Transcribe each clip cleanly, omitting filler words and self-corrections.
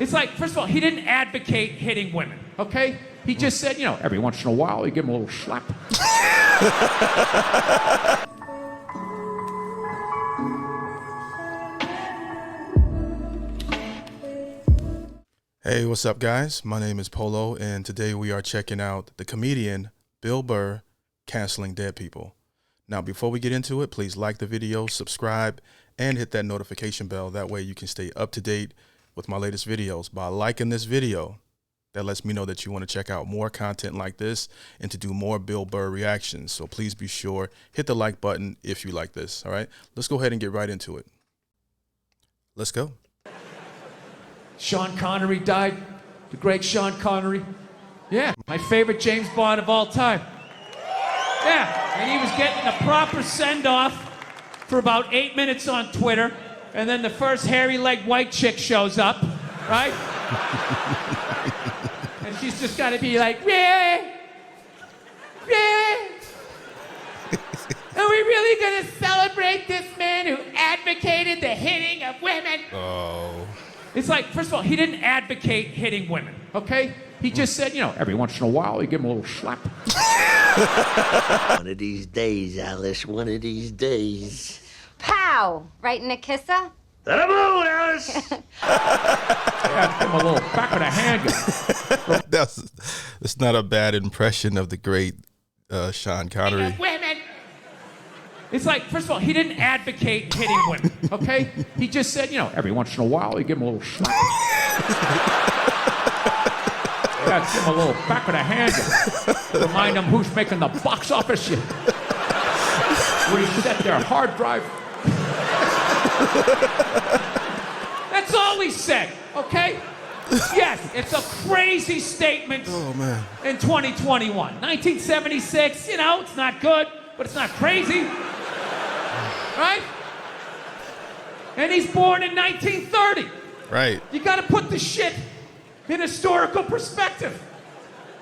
It's like, first of all, he didn't advocate hitting women, okay? He just said, you know, every once in a while, you give him a little slap. Hey, what's up, guys? My name is Polo, and today we are checking out the comedian Bill Burr canceling dead people. Now, before we get into it, please like the video, subscribe, and hit that notification bell. That way you can stay up to date with my latest videos. By liking this video, that lets me know that you want to check out more content like this and to do more Bill Burr reactions. So please be sure, hit the like button if you like this, all right? Let's go ahead and get right into it. Let's go. Sean Connery died, the great Sean Connery. Yeah, my favorite James Bond of all time. Yeah, and he was getting a proper send-off for about 8 minutes on Twitter, and then the first hairy-legged white chick shows up, right? And she's just got to be like, really? Really? Are we really going to celebrate this man who advocated the hitting of women? Oh. It's like, first of all, he didn't advocate hitting women, okay? He just said, you know, every once in a while, you give him a little slap. One of these days, Alice, one of these days. Pow! Right in the kisser? To the moon, Alice! Yeah, give him a little back of the hand. That's not a bad impression of the great Sean Connery. Women. It's like, first of all, he didn't advocate hitting women, okay? He just said, you know, every once in a while, you give him a little slap. Yeah, give him a little back of the hand. Remind him who's making the box office shit. Reset their hard drive. That's all he said, okay? Yes, it's a crazy statement. Oh, man. In 2021. 1976, you know, it's not good, but it's not crazy. Right? And he's born in 1930. Right. You gotta put the shit in historical perspective.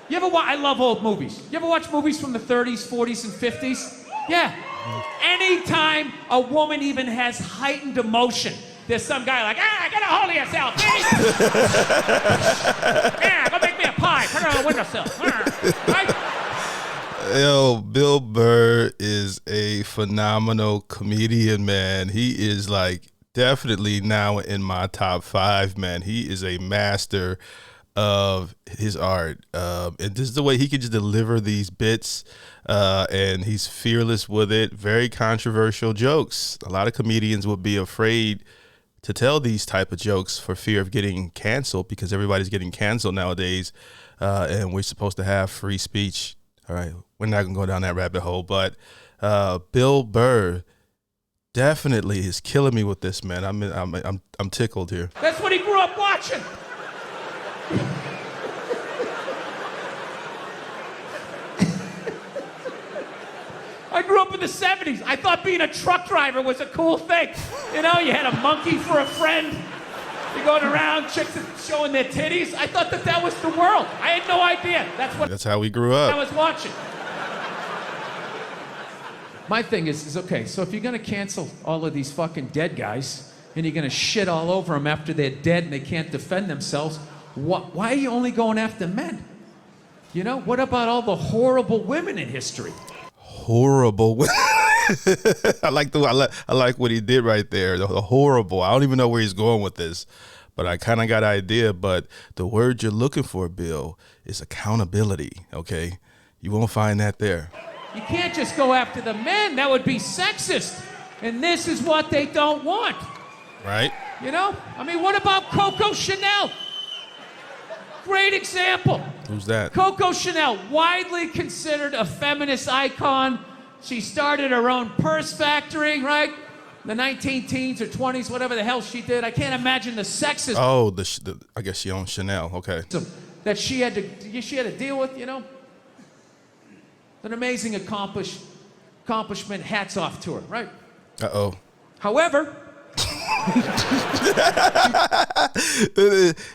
You ever watch, I love old movies. You ever watch movies from the 30s, 40s, and 50s? Yeah. Anytime a woman even has heightened emotion, there's some guy like, get a hold of yourself, yeah, go make me a pie, put it on the windowsill. Right? Yo, Bill Burr is a phenomenal comedian, man. He is like definitely now in my top 5, man. He is a master of his art. And this is the way he can just deliver these bits. And he's fearless with it. Very controversial jokes. A lot of comedians would be afraid to tell these type of jokes for fear of getting canceled, because everybody's getting canceled nowadays. And we're supposed to have free speech. All right, we're not gonna go down that rabbit hole, but Bill Burr definitely is killing me with this, man. I'm tickled here. That's what he grew up watching. I grew up in the 70s. I thought being a truck driver was a cool thing. You know, you had a monkey for a friend. You're going around, chicks showing their titties. I thought that was the world. I had no idea. That's how we grew up. I was watching. My thing is okay, so if you're going to cancel all of these fucking dead guys and you're going to shit all over them after they're dead and they can't defend themselves, why are you only going after men? You know, what about all the horrible women in history? Horrible women. I like what he did right there. The horrible. I don't even know where he's going with this, but I kind of got an idea. But the word you're looking for, Bill, is accountability. Okay, you won't find that there. You can't just go after the men. That would be sexist. And this is what they don't want. Right. You know? I mean, what about Coco Chanel? Great example. Who's that? Coco Chanel, widely considered a feminist icon. She started her own purse factory, right? The 19-teens or 20s, whatever the hell she did. I can't imagine the sexism. Oh, I guess she owns Chanel. Okay. That she had to deal with, you know? An amazing accomplishment. Hats off to her, right? Uh-oh. However,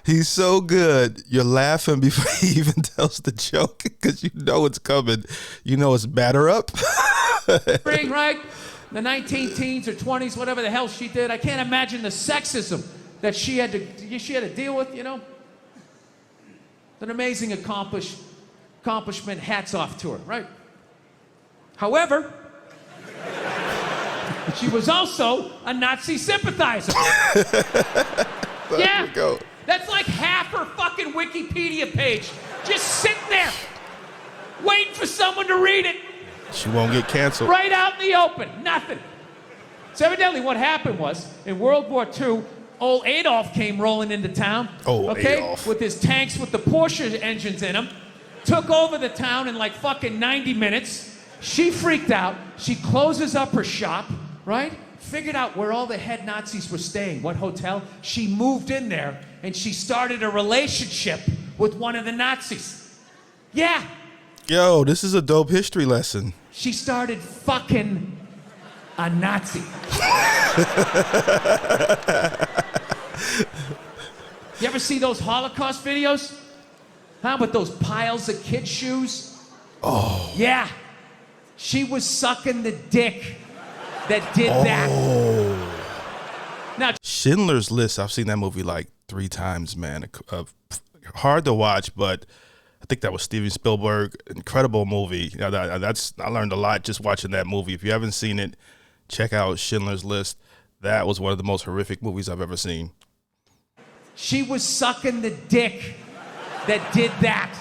he's so good. You're laughing before he even tells the joke because you know it's coming. You know it's batter up. Right? The 19-teens or 20s, whatever the hell she did. I can't imagine the sexism that she had to deal with, you know. An amazing accomplishment. Hats off to her, right? However, she was also a Nazi sympathizer. Yeah, go. That's like half her fucking Wikipedia page, just sitting there, waiting for someone to read it. She won't get canceled. Right out in the open, nothing. So evidently what happened was, in World War II, old Adolf came rolling into town. Oh, okay, Adolf. with his tanks with the Porsche engines in them. Took over the town in like fucking 90 minutes. She freaked out. She closes up her shop, right? Figured out where all the head Nazis were staying, what hotel. She moved in there and she started a relationship with one of the Nazis. Yeah. Yo, this is a dope history lesson. She started fucking a Nazi. You ever see those Holocaust videos? Huh? With those piles of kid shoes? Oh. Yeah. She was sucking the dick that did that. Now, Schindler's List, I've seen that movie like 3 times, man. Hard to watch, but I think that was Steven Spielberg. Incredible movie. You know, I learned a lot just watching that movie. If you haven't seen it, check out Schindler's List. That was one of the most horrific movies I've ever seen. she was sucking the dick that did that.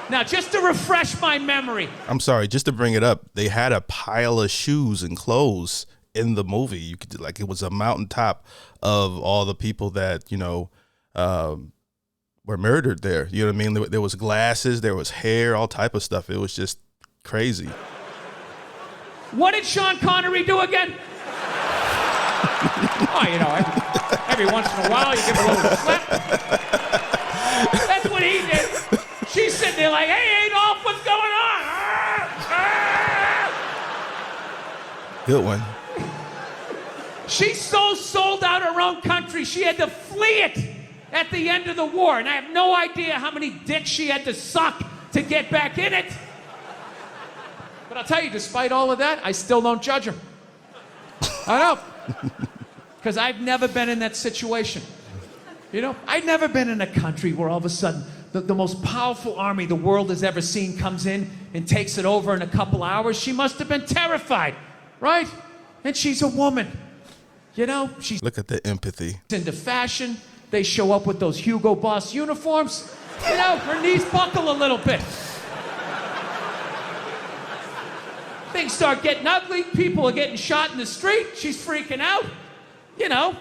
Now, just to refresh my memory. I'm sorry, just to bring it up, they had a pile of shoes and clothes in the movie. You could, like, it was a mountaintop of all the people that, you know, were murdered there. You know what I mean? There was glasses, there was hair, all type of stuff. It was just crazy. What did Sean Connery do again? Oh, you know, every once in a while you give a little slap. That's what he did. She's sitting there like, hey, Adolf, what's going on? Good one. She's so sold out her own country, she had to flee it at the end of the war. And I have no idea how many dicks she had to suck to get back in it. But I'll tell you, despite all of that, I still don't judge her. I don't. Because I've never been in that situation. You know, I've never been in a country where all of a sudden the most powerful army the world has ever seen comes in and takes it over in a couple hours. She must have been terrified, right? And she's a woman. You know, she's Look at the empathy. into fashion. They show up with those Hugo Boss uniforms. You know, her knees buckle a little bit. Things start getting ugly. People are getting shot in the street. She's freaking out. You know.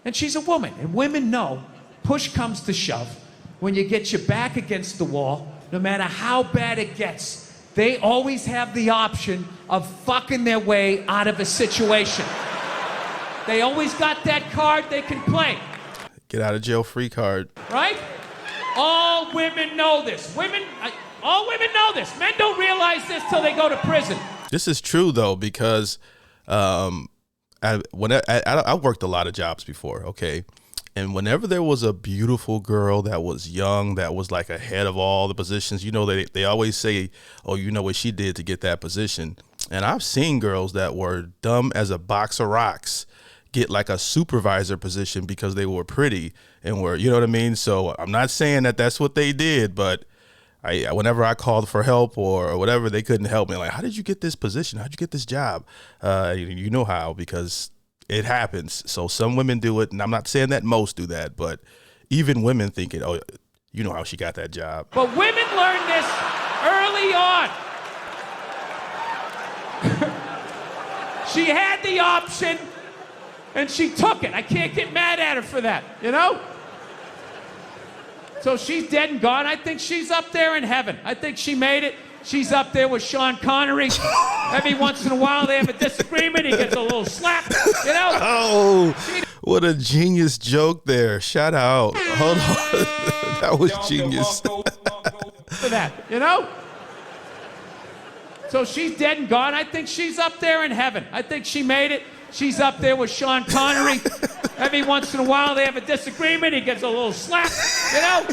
And she's a woman. And women know, push comes to shove, when you get your back against the wall, no matter how bad it gets, they always have the option of fucking their way out of a situation. They always got that card they can play. Get out of jail free card. Right? All women know this. All women know this. Men don't realize this till they go to prison. This is true, though, because I worked a lot of jobs before, okay? And whenever there was a beautiful girl that was young, that was like ahead of all the positions, you know, they always say, oh, you know what she did to get that position. And I've seen girls that were dumb as a box of rocks get like a supervisor position because they were pretty and were, you know what I mean? So I'm not saying that that's what they did, but whenever I called for help or whatever, they couldn't help me. Like, how did you get this position? How'd you get this job? You know how, because it happens. So some women do it, and I'm not saying that most do that, but even women think it, oh, you know how she got that job. But women learn this early on. She had the option, and she took it. I can't get mad at her for that, you know? So she's dead and gone. I think she's up there in heaven. I think she made it. She's up there with Sean Connery. Every once in a while they have a disagreement. He gets a little slap, you know? Oh, what a genius joke there. Shout out. Hold on. That was genius. For that, you know? So she's dead and gone. I think she's up there in heaven. I think she made it. She's up there with Sean Connery. Every once in a while they have a disagreement. He gets a little slap, you know?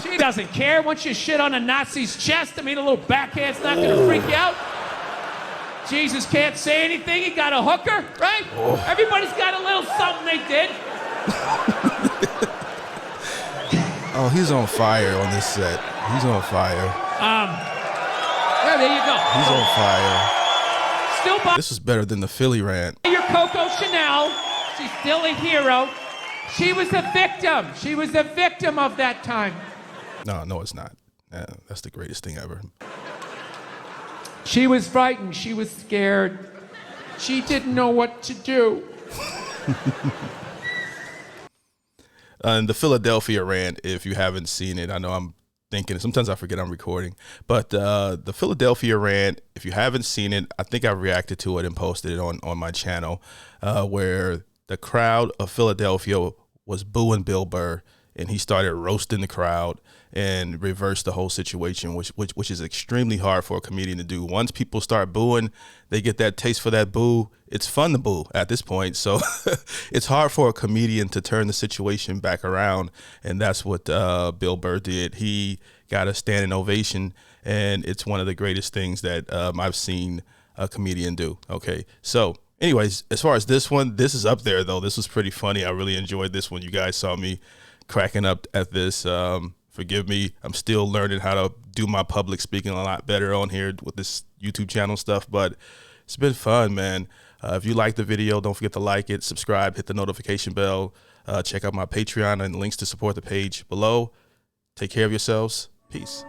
She doesn't care. Once you shit on a Nazi's chest, I mean, a little backhand's not gonna freak you out. Jesus can't say anything. He got a hooker, right? Oh. Everybody's got a little something they did. Oh, he's on fire on this set. He's on fire. Yeah, there you go. He's on fire. Still buy This was better than the Philly rant. your Coco Chanel. She's still a hero. She was a victim. She was a victim of that time. No, it's not. Yeah, that's the greatest thing ever. She was frightened. She was scared. She didn't know what to do. And the Philadelphia rant, if you haven't seen it, I know I'm thinking, sometimes I forget I'm recording, but the Philadelphia rant, if you haven't seen it, I think I reacted to it and posted it on my channel, where the crowd of Philadelphia was booing Bill Burr, and he started roasting the crowd and reversed the whole situation, which is extremely hard for a comedian to do. Once people start booing, they get that taste for that boo. It's fun to boo at this point. So it's hard for a comedian to turn the situation back around. And that's what Bill Burr did. He got a standing ovation, and it's one of the greatest things that I've seen a comedian do. Okay, so anyways, as far as this one, this is up there, though. This was pretty funny. I really enjoyed this one. You guys saw me cracking up at this. Forgive me. I'm still learning how to do my public speaking a lot better on here with this YouTube channel stuff, but it's been fun, man. If you like the video, don't forget to like it, subscribe, hit the notification bell, check out my Patreon and links to support the page below. Take care of yourselves. Peace.